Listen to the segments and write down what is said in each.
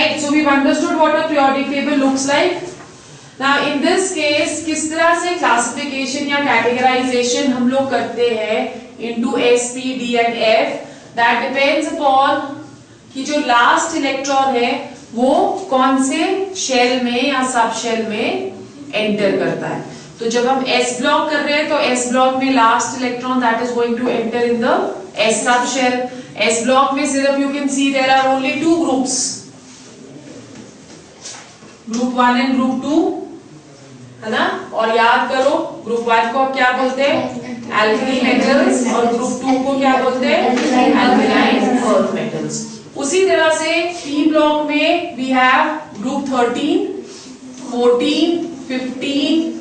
Right, so we've understood what a periodic table looks like. Now in this case किस तरह से classification या categorization हम लोग करते हैं into S, P, D and F, that depends upon कि जो last electron है वो कौन से shell में या सब shell में enter करता है. तो जब हम S block कर रहे हैं तो S block में last electron that is going to enter in the S sub shell. S block में सिर्फ you can see there are only two groups, group 1 and group 2, है ना. और याद करो ग्रुप 1 को क्या बोलते हैं, एल्कली मेटल्स, और ग्रुप 2 को क्या बोलते हैं, एल्कलाइन अर्थ मेटल्स. उसी तरह से P ब्लॉक में वी हैव ग्रुप 13, 14, 15,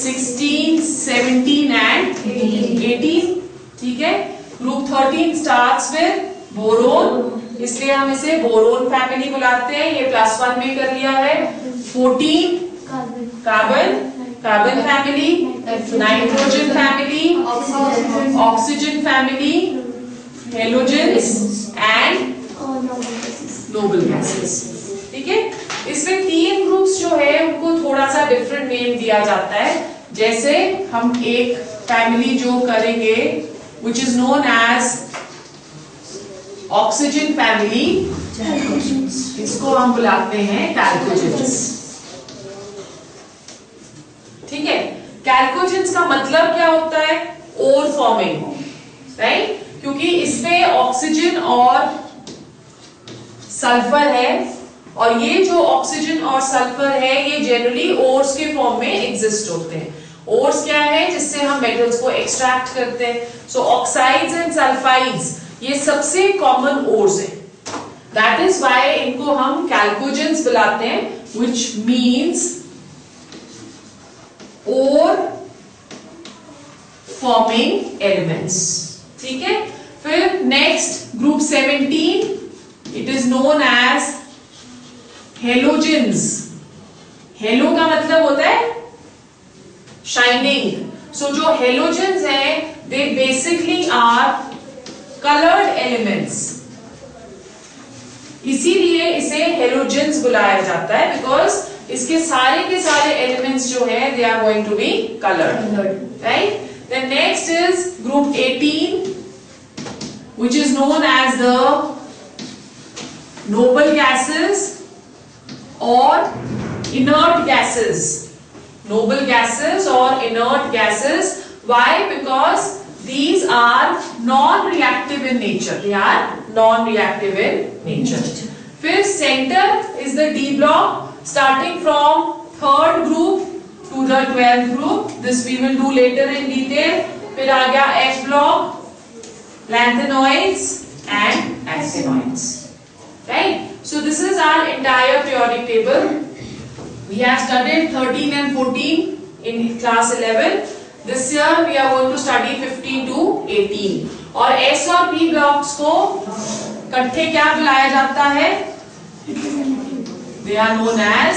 16, 17 and 18. ठीक है. ग्रुप 13 स्टार्ट्स विद बोरोन, इसलिए हम इसे बोरोन फैमिली बुलाते हैं. ये +1 में कर लिया है. 14 carbon family, nitrogen family, oxygen family, halogens and noble gases. ठीक है. इसमें 3 ग्रुप्स जो है उनको थोड़ा सा डिफरेंट नेम दिया जाता है. जैसे हम एक फैमिली जो करेंगे which is known as oxygen family, इसको हम बुलाते हैं कैल्कोजेंस. ठीक है. कैल्कोजेंस का मतलब क्या होता है, ओर फॉर्मिंग, राइट. क्योंकि इसमें ऑक्सीजन और सल्फर है, और ये जो ऑक्सीजन और सल्फर है ये जनरली ओर्स के फॉर्म में एग्जिस्ट होते हैं. ओर्स क्या है, जिससे हम मेटल्स को एक्सट्रैक्ट करते हैं. सो ऑक्साइड्स एंड सल्फाइड्स ये सबसे कॉमन ओर्स हैं. दैट इज व्हाई इनको हम कैल्कोजेंस बुलाते हैं, which means ore forming elements. ठीक है. फिर next group 17, it is known as halogens. Halo का मतलब होता है शाइनिंग. सो जो हेलोजेंस है they basically are coloured elements, इसीलिए इसे हेलोजेंस बुलाया जाता है, बिकॉज इसके सारे के सारे एलिमेंट्स जो है they are going to be coloured, right. Then next is group 18 which is known as the noble gases or inert gases. Noble gases or inert gases. Why? Because these are non-reactive in nature. They are non-reactive in nature. फिर center is the D block, starting from 3rd group to the 12th group. This we will do later in detail. फिर आ गया F block, lanthanoids and actinoids. Right? So this is our entire periodic table. We have studied 13 and 14 in class 11. This year we are going to study 15 to 18. और S और P blocks को इकट्ठे क्या बुलाया जाता है? They are known as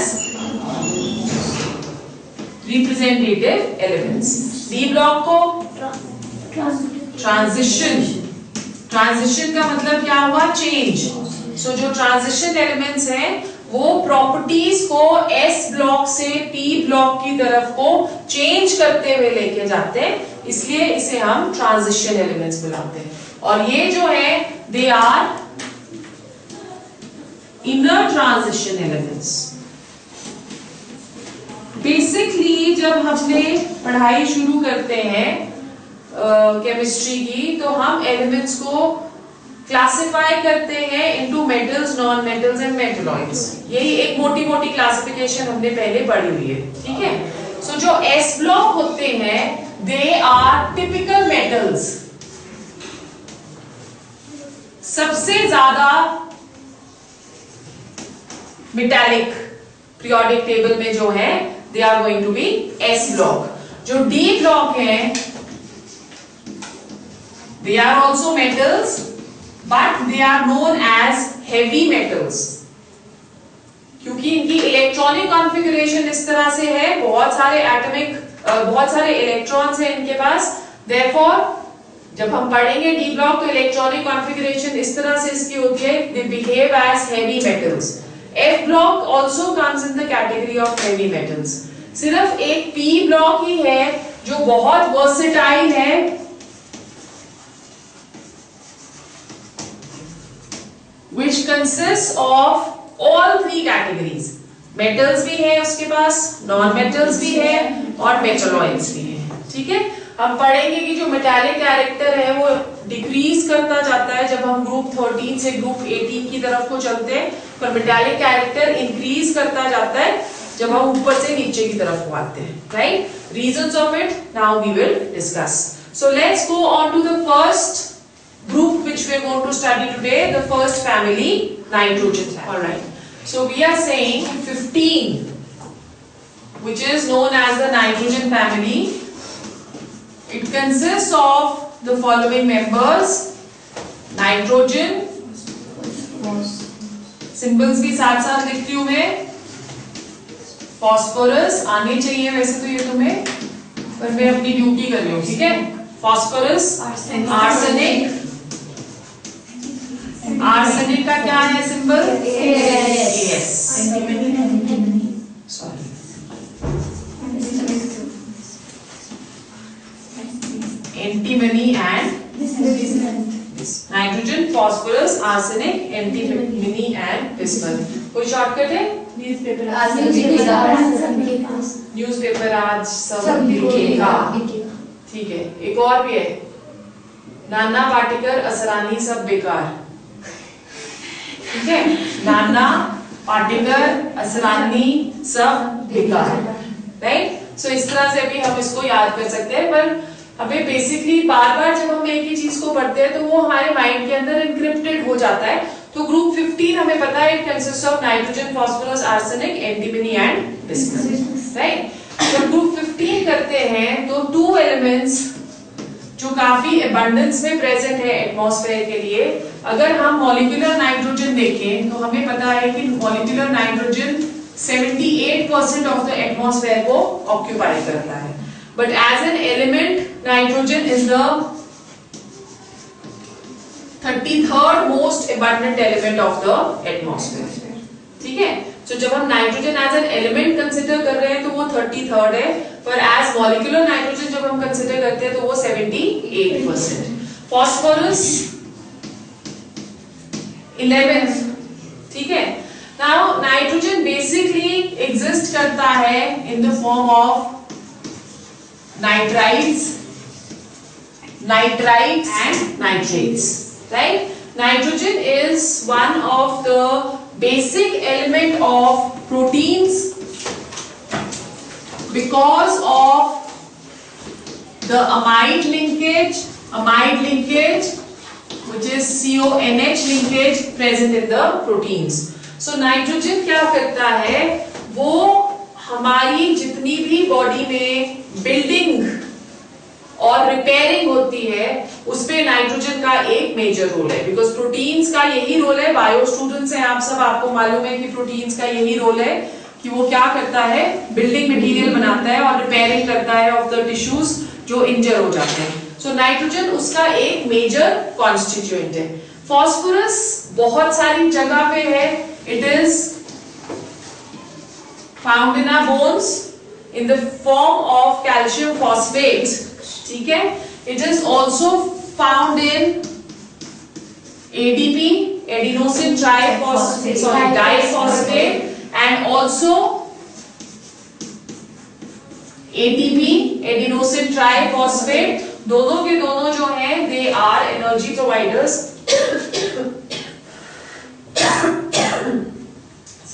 representative elements. D block को transition. Transition का मतलब क्या हुआ? चेंज. सो जो ट्रांजिशन एलिमेंट्स हैं वो प्रॉपर्टीज को S ब्लॉक से P ब्लॉक की तरफ को चेंज करते हुए लेके जाते हैं, इसलिए इसे हम ट्रांजिशन एलिमेंट्स बुलाते हैं. और ये जो है they are inner transition elements. Basically जब हमने पढ़ाई शुरू करते हैं केमिस्ट्री की, तो हम एलिमेंट्स को क्लासिफाई करते हैं into metals, non metals and metalloids. यही एक मोटी मोटी क्लासिफिकेशन हमने पहले पढ़ी हुई है. ठीक है. सो जो S ब्लॉक होते हैं दे आर टिपिकल मेटल्स. सबसे ज्यादा मेटालिक पीरियोडिक टेबल में जो है they are going to be S block. जो D ब्लॉक है they are also metals but they are known as heavy metals, क्योंकि इनकी इलेक्ट्रॉनिक कॉन्फ़िगरेशन इस तरह से है, बहुत सारे इलेक्ट्रॉन्स हैं इनके पास. therefore जब हम पढ़ेंगे D ब्लॉक तो इलेक्ट्रॉनिक कॉन्फ़िगरेशन इस तरह से इसकी होती है, they behave as heavy metals. F block also comes in the category of heavy metals. सिर्फ एक P block ही है जो बहुत versatile है, which consists of all three categories. Metals भी है उसके पास, नॉन मेटल्स भी है और मेटलॉइड्स भी है. ठीक है, हम पढ़ेंगे कि जो मेटालिक कैरेक्टर है वो डिक्रीज करता जाता है जब हम ग्रुप 13 से ग्रुप 18 की तरफ को चलते हैं, पर मेटालिक कैरेक्टर इंक्रीज करता जाता है जब हम ऊपर से नीचे की तरफ को आते हैं. Right, reasons of it now we will discuss. So let's go on to the first group which we are going to study today, the first family, nitrogen. All right, so we are saying 15, which is known as the nitrogen family. It consists of the following members: nitrogen, symbols भी साथ साथ लिखती हूँ मैं, phosphorus आने चाहिए वैसे तो ये तुम्हें, पर मैं अपनी ड्यूटी कर रही हूँ. ठीक है, phosphorus, arsenic. आर्सेनिक का क्या है symbol? AS. Sorry, antimony and nitrogen, phosphorus, arsenic, antimony and bismuth. कोई शॉर्टकट है? न्यूज़पेपर आज सब लिखेगा. ठीक है, एक और भी है, नाना पाटेकर असरानी सब बेकार. ठीक है, नाना पाटेकर असरानी सब बेकार. राइट, सो इस तरह से भी हम इसको याद कर सकते हैं. पर हमें बेसिकली बार बार जब हम एक ही चीज को पढ़ते हैं तो वो हमारे माइंड के अंदर इनक्रिप्टेड हो जाता है. तो ग्रुप 15 हमें पता है, it consist of nitrogen, phosphorus, arsenic, antimony and bismuth. Right, जब ग्रुप 15 करते हैं तो 2 एलिमेंट्स जो काफी अबंडेंस में प्रेजेंट है एटमॉस्फेयर के लिए. अगर हम मॉलिक्यूलर नाइट्रोजन देखें तो हमें पता है कि molecular nitrogen 78% of the atmosphere को ऑक्यूपाई करता है. But as an element nitrogen is the 33rd most abundant element of the atmosphere. ठीक है, तो जब हम nitrogen as an element consider कर रहे हैं तो वो 33rd है, पर एज मॉलिक्यूलर नाइट्रोजन जब हम कंसिडर करते हैं तो वो 78%. Phosphorus 11th. ठीक है, नाउ नाइट्रोजन बेसिकली एग्जिस्ट करता है इन the form of nitrides and nitrates. Right, nitrogen is one of the basic element of proteins because of the amide linkage which is CONH linkage present in the proteins. So nitrogen क्या करता है, वो हमारी जितनी भी body में building और repairing होती है उसपे नाइट्रोजन का एक मेजर रोल है. बिकॉज प्रोटीन्स का यही रोल है, बायो स्टूडेंट्स हैं आप सब, आपको मालूम है कि प्रोटीन्स का यही रोल है कि वो क्या करता है, बिल्डिंग मटेरियल बनाता है और रिपेयरिंग करता है ऑफ द टिश्यूज जो इंजर हो जाते हैं. सो नाइट्रोजन उसका एक मेजर कॉन्स्टिट्यूएंट है. फॉस्फोरस बहुत सारी जगह पे है. It is found in our bones in the form of calcium phosphate. ठीक है, it is also found in ADP, adenosine diphosphate, and also ATP, adenosine triphosphate. दोनों के दोनों जो हैं they are energy providers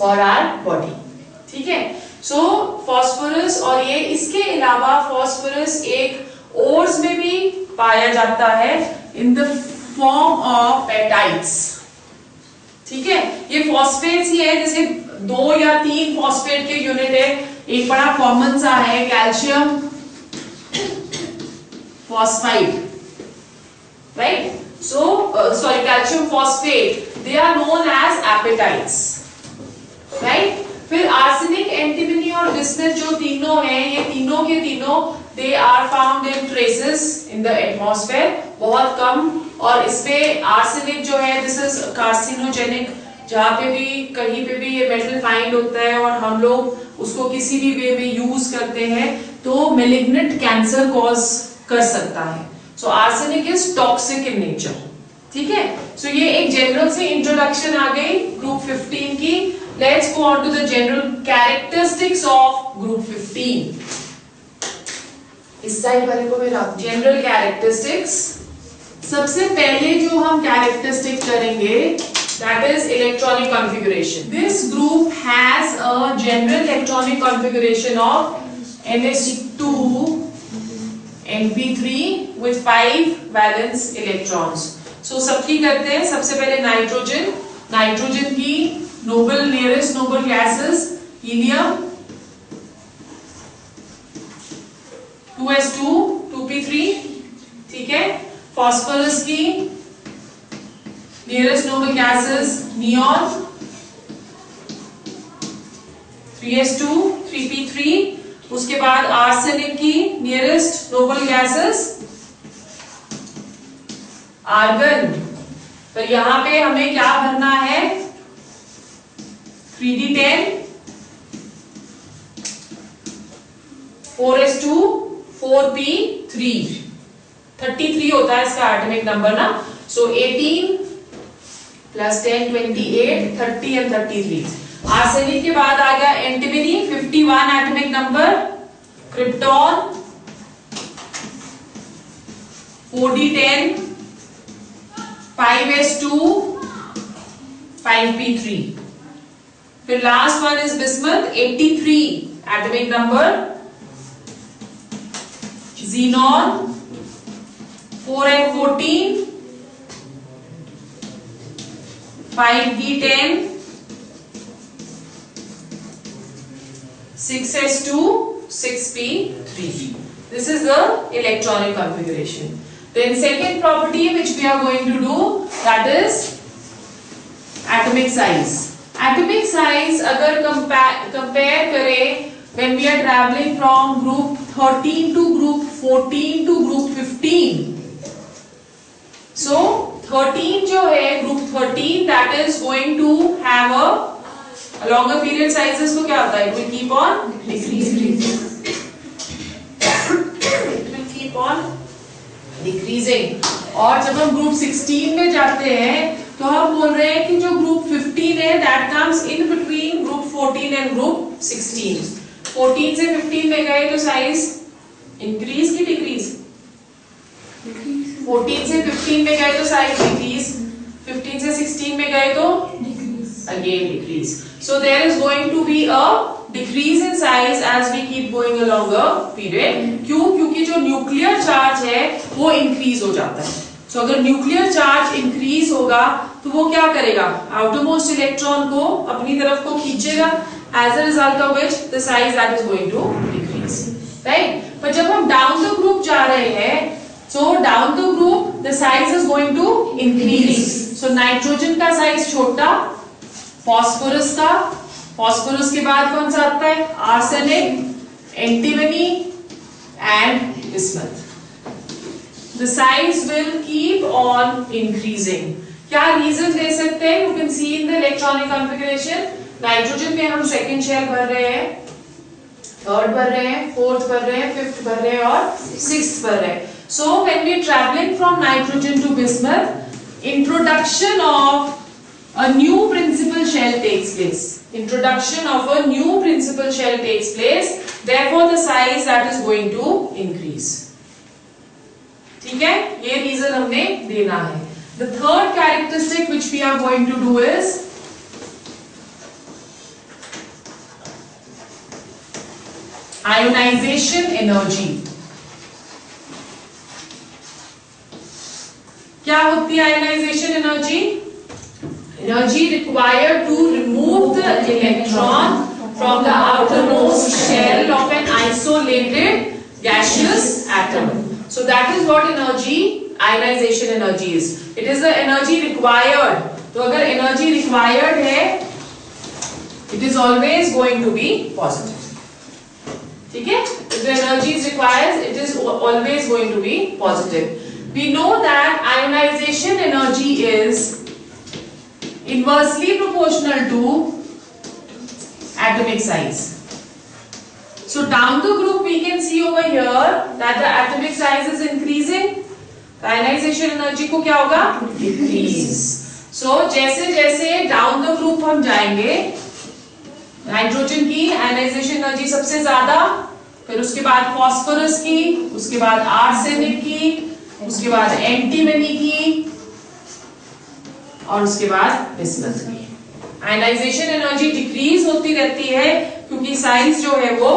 for our body. ठीक है, so phosphorus, और ये इसके अलावा phosphorus एक ओर्स में भी पाया जाता है इन द फॉर्म ऑफ पेप्टाइड्स. ठीक है, ये फॉस्फेट्स ही है, जैसे 2 या 3 फॉस्फेट के यूनिट है. एक बड़ा कॉमन सा है calcium phosphide. Right, so sorry calcium phosphate, they are known as apatites. Right, फिर आर्सेनिक, एंटीमनी और बिस्मथ जो तीनों हैं, ये तीनों के तीनों they are found in traces in the atmosphere, बहुत कम. और इसमें आर्सेनिक जो है, this is carcinogenic जहाँ पे भी कहीं पे भी ये मेटल फाइंड होता है और हम लोग उसको किसी भी वे में यूज करते हैं तो मैलिग्नेंट कैंसर कॉज कर सकता है. So arsenic is toxic in nature. ठीक है. सो ये एक जनरल से इंट्रोडक्शन आ गई ग्रुप 15 की. Let's go on to the general characteristics of group 15. इस साइड वाले को मेरा जनरल कैरेक्टरिस्टिक्स. सबसे पहले जो हम कैरेक्टरिस्टिक करेंगे that is electronic configuration. This group has a general electronic configuration of NH2 Np3 with 5 valence electrons. So सबकी करते हैं. सबसे पहले नाइट्रोजन. नाइट्रोजन की noble nearest noble gases helium 2s2 2p3. ठीक है. फास्फोरस की nearest noble gases neon 3s2 3p3. उसके बाद आर्सेनिक की नियरेस्ट नोबल गैसेस आर्गन. पर यहां पे हमें क्या भरना है 3d10 4s2 4p3. 33 होता है इसका एटॉमिक नंबर ना. सो 18 प्लस 10 28 30 एंड 33. आर्सेनिक के बाद आ गया antimony 51 atomic number. Krypton 4d10 5s2 5p3. फिर last one is bismuth 83 atomic number. xenon 4n14 5d10 6s2 6p3. This is the electronic configuration. Then second property which we are going to do, that is atomic size. Atomic size अगर compare करें when we are traveling from group 13 to group 14 to group 15. So 13 जो है group 13 that is going to have a longer period sizes को क्या होता है? It will keep on decreasing. It will keep on decreasing. और जब हम group 16 में जाते हैं तो हम बोल रहे हैं कि जो group 15 है that comes in between group 14 and group 16. 14 से 15 में गए तो साइज इंक्रीज की डिक्रीज? 14 से 15 में गए तो साइज डिक्रीज. 15 से 16 में गए तो again decrease. So there is going to be a decrease in size as we keep going a longer period. क्यों? क्योंकि जो न्यूक्लियर चार्ज है वो इंक्रीज हो जाता है. So अगर न्यूक्लियर चार्ज इंक्रीज होगा तो वो क्या करेगा? आउटरमोस्ट इलेक्ट्रॉन को अपनी तरफ को खींचेगा. As a result of which the size that is going to decrease, right? पर जब हम down the group जा रहे हैं, so down the group the size is going to increase. So nitrogen का size छोटा, phosphorus के बाद कौन सा आता है? Arsenic, antimony and bismuth. The size will keep on increasing. क्या reason दे सकते हैं? You can see in the electronic configuration. Nitrogen में हम सेकंड शेल भर रहे हैं, थर्ड भर रहे हैं, फोर्थ भर रहे हैं, फिफ्थ भर रहे हैं और सिक्स्थ भर रहे हैं. So when we travelling from nitrogen to bismuth, introduction of a new principal shell takes place. Introduction of a new principal shell takes place. Therefore the size that is going to increase. ठीक है, ये reason हमने देना है. The third characteristic which we are going to do is ionisation energy. क्या होती है ionisation energy? Energy required to remove the electron from the outermost shell of an isolated gaseous atom. So that is what energy, ionization energy is. It is the energy required. तो अगर energy required है, it is always going to be positive. ठीक है? If the energy is required, it is always going to be positive. We know that ionization energy is inversely proportional to atomic size. So down the group we can see over here that the atomic size is increasing. Ionization energy को क्या होगा? Decrease. So जैसे जैसे down the group हम जाएंगे, nitrogen की ionization energy सबसे ज्यादा, फिर उसके बाद फॉस्फोरस की, उसके बाद आर्सेनिक की, उसके बाद एंटीमनी की और उसके बाद बिस्मथ की. आयनाइजेशन एनर्जी डिक्रीज होती रहती है क्योंकि साइज जो है वो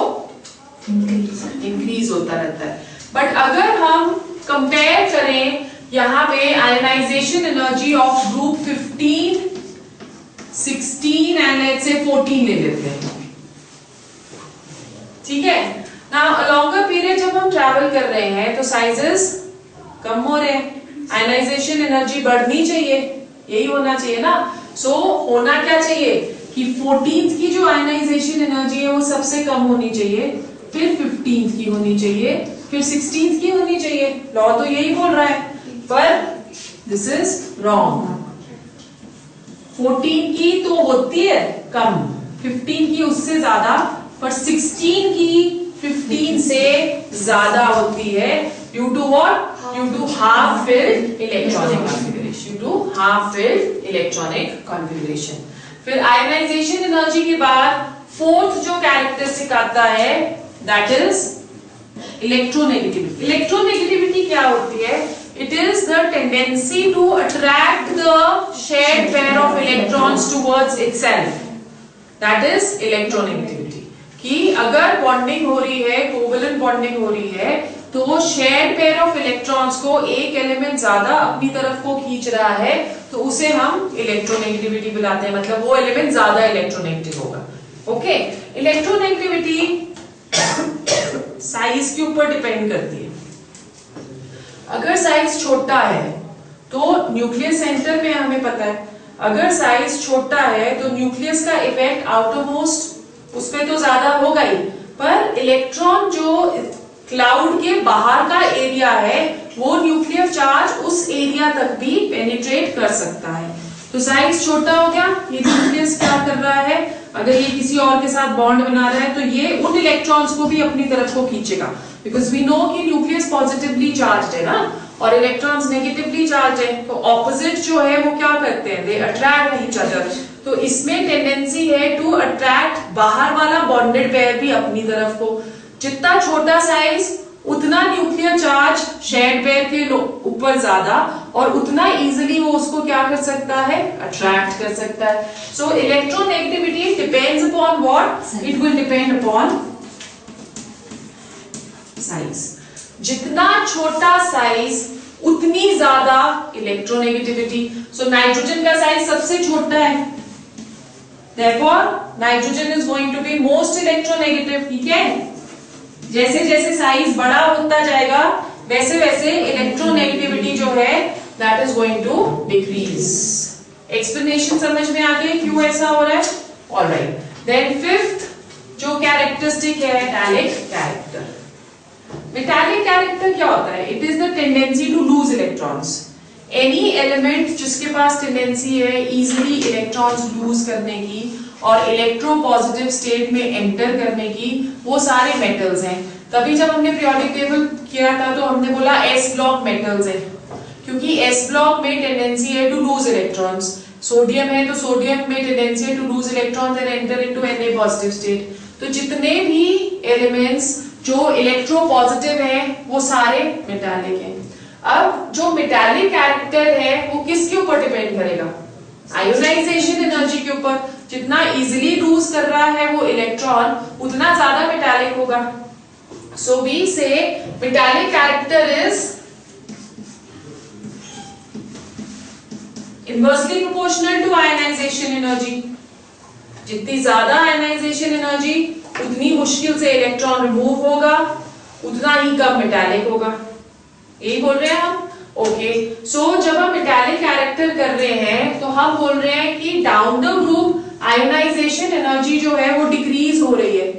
इंक्रीज होता रहता है. बट अगर हम कंपेयर करें यहाँ पे ionisation energy of group 15, 16 and let's say 14 ले लेते हैं. ठीक है ना. लॉन्गर पीरियड जब हम ट्रैवल कर रहे हैं तो साइजेस कम हो रहे हैं, आयनाइजेशन एनर्जी बढ़नी चाहिए, यही होना चाहिए ना. सो होना क्या चाहिए कि 14th की जो आयनाइजेशन एनर्जी है वो सबसे कम होनी चाहिए, फिर 15th की होनी चाहिए, फिर 16th की होनी चाहिए. लॉ तो यही बोल रहा है, पर दिस इज रॉन्ग. 14 की तो होती है कम, 15 की उससे ज्यादा, पर 16 की 15 से ज्यादा होती है. Due to what? Due to half filled electronic configuration. Due to half filled electronic configuration. फिर आयनाइजेशन एनर्जी के बाद फोर्थ जो कैरेक्टरिस्टिक आता है दैट इज इलेक्ट्रोनेगेटिविटी. इलेक्ट्रोनेगेटिविटी क्या होती है? It is the tendency to attract the shared pair of electrons towards itself. That is electronegativity. कि अगर बॉन्डिंग हो रही है, कोवलेंट बॉन्डिंग हो रही है, तो शेयर्ड पेयर ऑफ इलेक्ट्रॉन्स को एक एलिमेंट ज्यादा अपनी तरफ को खींच रहा है, तो उसे हम इलेक्ट्रोनेगेटिविटी बुलाते हैं. मतलब वो एलिमेंट ज्यादा इलेक्ट्रोनेगेटिव होगा. ओके. इलेक्ट्रोनेगेटिविटी साइज के ऊपर डिपेंड करती है. अगर साइज छोटा है तो न्यूक्लियस सेंटर में हमें पता है, अगर साइज छोटा है तो न्यूक्लियस का इफेक्ट आउटरमोस्ट उस पे तो ज्यादा होगा ही, पर इलेक्ट्रॉन जो क्लाउड के बाहर का एरिया है वो न्यूक्लियर चार्ज उस एरिया तक भी पेनिट्रेट कर सकता है. तो साइज छोटा हो गया, ये न्यूक्लियस क्या कर रहा है, अगर ये किसी और के साथ बॉन्ड बना रहा है तो ये उन इलेक्ट्रॉन्स को भी अपनी तरफ को खींचेगा, बिकॉज वी नो कि न्यूक्लियस पॉजिटिवली चार्ज है ना और इलेक्ट्रॉन्स नेगेटिवली चार्ज है. तो ऑपोजिट जो है वो क्या करते हैं, दे अट्रैक्ट ईच अदर. तो इसमें टेंडेंसी है टू अट्रैक्ट बाहर वाला बॉन्डेड पेयर भी अपनी तरफ को. जितना छोटा साइज उतना न्यूक्लियर चार्ज शेयर्ड पेयर के ऊपर ज्यादा, और उतना इजीली वो उसको क्या कर सकता है, अट्रैक्ट कर सकता है. So electronegativity depends upon what? It will depend upon size. जितना छोटा साइज उतनी ज्यादा इलेक्ट्रोनेगेटिविटी. सो नाइट्रोजन का साइज सबसे छोटा है, therefore nitrogen is going to be most electronegative. ठीक है. जैसे जैसे साइज बड़ा होता जाएगा वैसे वैसे इलेक्ट्रोनेगेटिविटी जो है that is going to decrease. Explanation समझ में आ गई क्यों ऐसा हो रहा है? ऑलराइट. देन फिफ्थ जो कैरेक्टरिस्टिक है मेटालिक कैरेक्टर. मेटालिक कैरेक्टर क्या होता है? It is the tendency to lose electrons. Any element जिसके पास टेंडेंसी है इजीली इलेक्ट्रॉन्स लूज करने की और इलेक्ट्रोपॉजिटिव स्टेट में एंटर करने की, वो सारे मेटल्स हैं. तभी जब हमने पीरियोडिक टेबल किया था तो हमने बोला एस ब्लॉक मेटल्स है, क्योंकि एस ब्लॉक में टेंडेंसी है टू लूज इलेक्ट्रॉन्स. सोडियम है तो सोडियम में टेंडेंसी है to lose electrons and enter into Na positive state. तो जितने भी एलिमेंट्स जो इलेक्ट्रोपॉजिटिव है वो सारे मेटालिक हैं. अब जो मेटालिक कैरेक्टर है वो किसके ऊपर डिपेंड करेगा? आयोनाइजेशन एनर्जी के ऊपर. जितना इजीली लूज कर रहा है वो इलेक्ट्रॉन उतना ज्यादा मेटालिक होगा. So we say metallic character is inversely proportional to ionisation energy. जितनी ज्यादा आयनाइजेशन एनर्जी उतनी मुश्किल से इलेक्ट्रॉन रिमूव होगा, उतना ही कम मेटालिक होगा. यही बोल रहे हैं हम. ओके. सो जब हम मेटालिक कैरेक्टर कर रहे हैं तो हम बोल रहे हैं कि down the group ionisation energy जो है वो डिक्रीज हो रही है.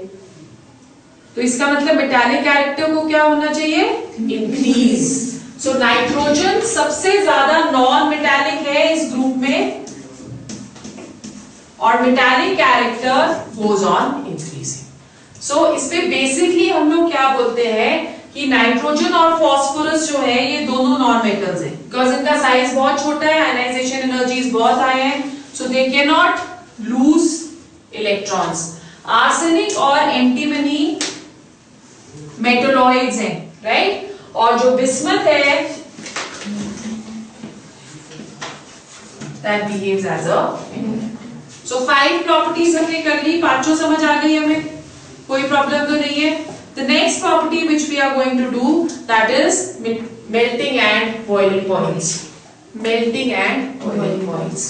तो इसका मतलब मेटालिक कैरेक्टर को क्या होना चाहिए? इंक्रीज. सो नाइट्रोजन सबसे ज्यादा नॉन मेटालिक है इस ग्रुप में, और metallic character goes on increasing. So इस पे बेसिकली हम लोग क्या बोलते हैं कि नाइट्रोजन और फॉस्फोरस जो है ये दोनों नॉन मेटल्स हैं, बिकॉज इनका साइज बहुत छोटा है, आयनाइजेशन एनर्जीज बहुत हाई है, so they can not lose electrons. Arsenic और एंटीमनी मेटलॉइड्स हैं, राइट? और जो बिस्मथ है that behaves as a metal। So 5 properties हमने कर ली, पांचों समझ आ गई हमें, कोई प्रॉब्लम तो नहीं है। The next property which we are going to do, that is melting and boiling points। melting and boiling points।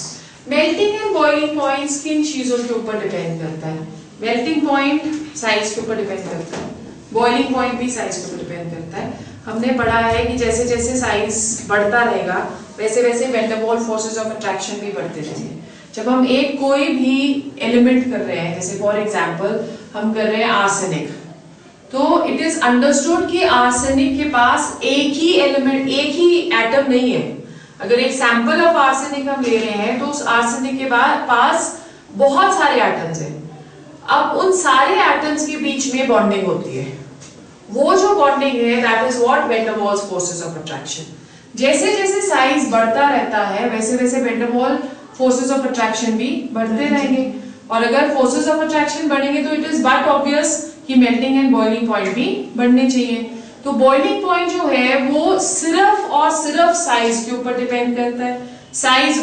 melting and boiling points किन चीजों के ऊपर डिपेंड करता है? melting point साइज के ऊपर डिपेंड करता है, boiling point भी साइज के ऊपर डिपेंड करता है। हमने पढ़ा है कि जैसे जैसे साइज बढ़ता रहेगा वैसे वैसे van der Waals forces of attraction भी बढ़ते रहेंगे। जब हम एक कोई भी एलिमेंट कर रहे हैं, जैसे फॉर एग्जांपल हम कर रहे हैं आर्सेनिक, तो इट इज अंडरस्टूड कि आर्सेनिक के पास एक ही एलिमेंट, एक ही एटम नहीं है। अगर एक सैंपल ऑफ आर्सेनिक हम ले रहे हैं तो उस आर्सेनिक के पास बहुत सारे एटम्स हैं। अब उन सारे एटम्स के बीच में बॉन्डिंग होती है, वो जो बॉन्डिंग है that is what van der Waals forces of attraction. जैसे जैसे साइज बढ़ता रहता है वैसे वैसे van der Waals forces of attraction भी बढ़ते रहेंगे, और अगर फोर्सेस ऑफ अट्रैक्शन बढ़ेंगे तो इट इज बट ऑब्वियस कि मेल्टिंग एंड बॉइलिंग पॉइंट भी बढ़ने चाहिए। तो बॉइलिंग पॉइंट जो है वो सिर्फ और सिर्फ साइज के ऊपर डिपेंड करता है। साइज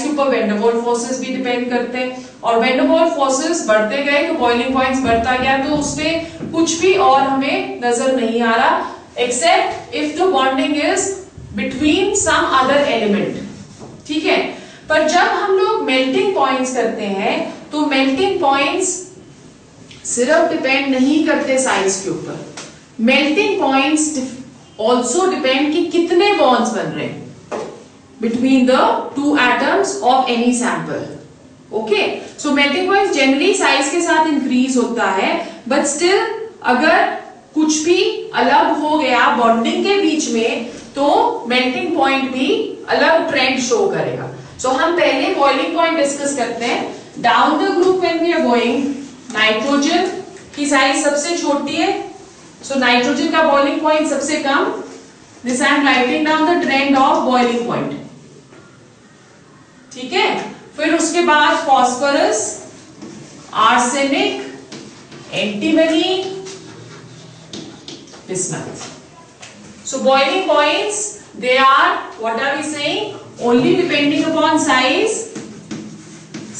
के ऊपर वैन डेर वाल्स फोर्सेस भी डिपेंड करते हैं, और वैन डेर वाल्स फोर्सेस बढ़ते गए तो बॉइलिंग पॉइंट्स बढ़ता गया, तो उसमें कुछ भी और हमें नजर नहीं आ रहा except if the bonding is between some other element. ठीक है, पर जब हम लोग मेल्टिंग पॉइंट्स करते हैं तो मेल्टिंग पॉइंट्स सिर्फ डिपेंड नहीं करते साइज के ऊपर, मेल्टिंग पॉइंट्स ऑल्सो डिपेंड कि कितने बॉन्ड्स बन रहे हैं between the two atoms of any sample। okay, so melting points generally size के साथ increase होता है, but still अगर कुछ भी अलग हो गया बॉन्डिंग के बीच में तो melting point भी अलग ट्रेंड शो करेगा। so हम पहले boiling point डिस्कस करते हैं। down the group when we are going, nitrogen की साइज सबसे छोटी है, so नाइट्रोजन का boiling point सबसे कम। this I am writing down the trend of boiling point। ठीक है, फिर उसके बाद phosphorus, arsenic, antimony, bismuth. So boiling points they are what are we saying, only depending upon size.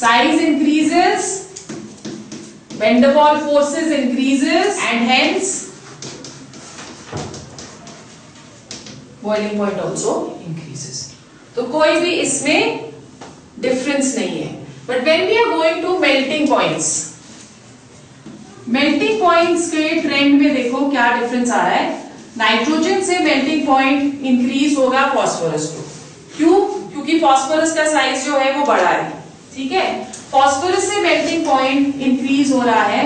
Size increases, van der Waals forces increases and hence boiling point also increases. तो कोई भी इसमें difference नहीं है। But when we are going to melting points, melting points के trend में देखो क्या डिफरेंस आ रहा है। नाइट्रोजन से मेल्टिंग पॉइंट इंक्रीज होगा फॉस्फोरस को। क्यों? क्योंकि फॉस्फोरस का साइज जो है वो बड़ा है। ठीक है, फॉस्फोरस से मेल्टिंग पॉइंट इंक्रीज हो रहा है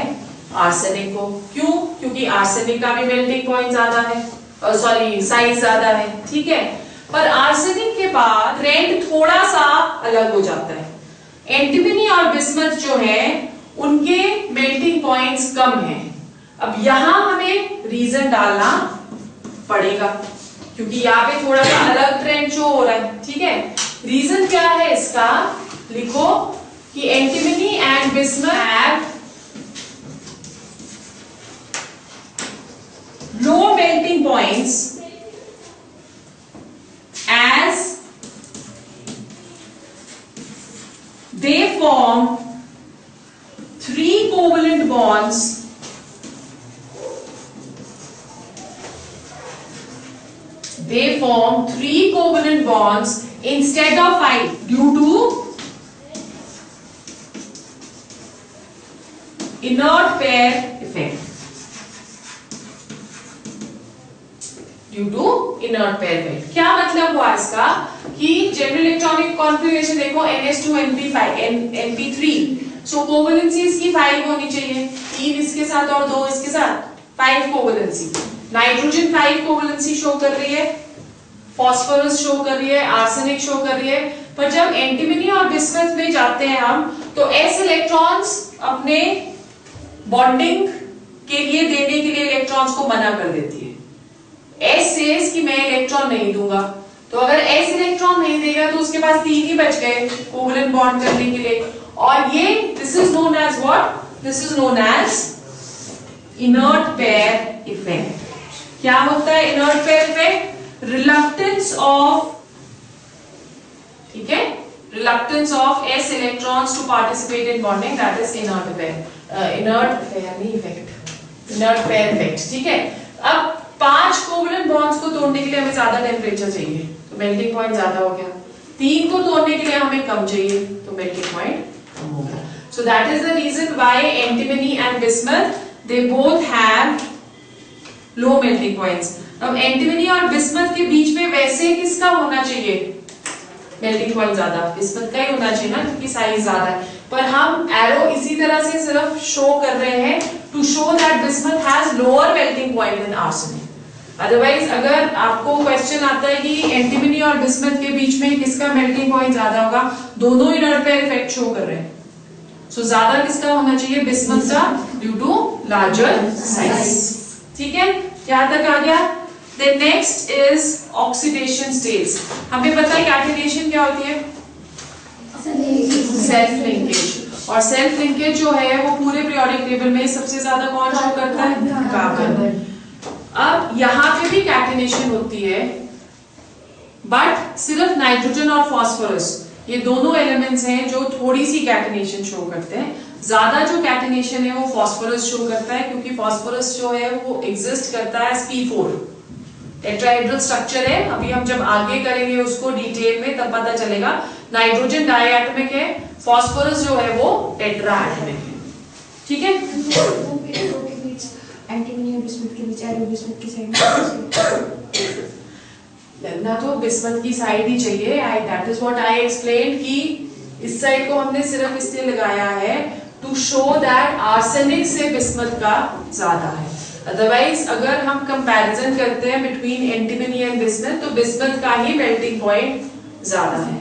आर्सेनिक को। क्यों? क्योंकि आर्सेनिक का भी मेल्टिंग पॉइंट ज्यादा है, सॉरी साइज ज्यादा है। ठीक है, पर आर्सेनिक के बाद ट्रेंड थोड़ा सा अलग हो जाता है। एंटीमनी और बिस्मथ जो है उनके मेल्टिंग पॉइंट्स कम हैं। अब यहां हमें रीजन डालना पड़ेगा क्योंकि यहाँ पे थोड़ा सा अलग ट्रेंड शो हो रहा है। ठीक है, रीजन क्या है इसका, लिखो कि antimony and bismuth have low melting points as they form 3 covalent bonds instead of 5 due to inert pair effect। Due to inert pair effect. क्या मतलब हुआ इसका कि जनरल इलेक्ट्रॉनिक कॉन्फ़िगरेशन देखो NH2 NP5 NP3, सो कोवैलेंसीज की 5 होनी चाहिए, 3 इसके साथ और 2 इसके साथ, 5 कोवैलेंसी। नाइट्रोजन 5 कोवैलेंसी शो कर रही है, फॉस्फोरस शो कर रही है, आर्सेनिक शो कर रही है, पर जब एंटीमनी और बिस्मथ में जाते हैं हम तो s इलेक्ट्रॉन्स अपने बॉन्डिंग के लिए देने के लिए इलेक्ट्रॉन्स को मना कर देती है। s सेज कि मैं इलेक्ट्रॉन नहीं दूंगा, तो अगर s इलेक्ट्रॉन नहीं देगा तो उसके पास 3 ही बच गए कोवलेंट बॉन्ड करने के लिए। और ये this is known as what? This is known as inert pair effect. क्या होता है inert pair effect? Reluctance of, ठीक है, reluctance of s electrons to participate in bonding, that is inert pair, inert pair नहीं effect, inert pair effect, ठीक है। अब 5 covalent bonds को तोड़ने के लिए हमें ज्यादा टेम्परेचर चाहिए, तो मेल्टिंग पॉइंट ज्यादा हो गया। 3 को तोड़ने के लिए हमें कम चाहिए, तो मेल्टिंग पॉइंट कम हो गया। So that is the reason why antimony and bismuth they both have low melting points. अब एंटीमनी और बिस्मथ के बीच में वैसे किसका होना चाहिए मेल्टिंग पॉइंट ज्यादा? बिस्मथ का ही होना चाहिए ना, क्योंकि साइज ज्यादा है। पर हम एरो इसी तरह से सिर्फ शो कर रहे हैं to show that bismuth has lower melting point than arsenic. Otherwise अगर आपको क्वेश्चन आता है कि एंटीमनी और बिस्मथ के बीच में किसका मेल्टिंग पॉइंट ज्यादा होगा, दोनों इनर्ट पेयर इफेक्ट शो कर रहे हैं, सो ज्यादा किसका होना चाहिए? बिस्मथ का, ड्यू टू लार्जर साइज। ठीक है, यहां तक आ गया। Then next is oxidation states. हमें पता है कैटिनेशन क्या होती है? Self linkage. और सेल्फ लिंकेज जो है वो पूरे पीरियोडिक टेबल में सबसे ज्यादा कौन शो करता है? कार्बन। अब यहाँ पे भी कैटिनेशन होती है, बट सिर्फ नाइट्रोजन और फास्फोरस, ये दोनों एलिमेंट्स हैं जो थोड़ी सी कैटिनेशन शो करते हैं। ज्यादा जो कैटिनेशन है वो फास्फोरस शो करता है, क्योंकि फास्फोरस जो है वो एग्जिस्ट करता है P4 टेट्राहेड्रल स्ट्रक्चर है। अभी हम जब आगे करेंगे उसको डिटेल में तब पता चलेगा। नाइट्रोजन डायएटमिक है, फास्फोरस जो है वो टेट्राएटमिक है। ठीक है, एंटीमनी और बिस्मथ के बीच एरो बिस्मथ की साइड लगना तो बिस्मथ की साइड ही चाहिए। That is what I explain कि इस साइड को हमने सिर्फ इसलिए लगाया है टू शो दैट आर्सेनिक से बिस्मथ का ज्यादा है। अदरवाइज अगर हम कंपैरिजन करते हैं बिटवीन एंटीमनी एंड बिस्मथ, तो बिस्मथ का ही मेल्टिंग पॉइंट ज्यादा है।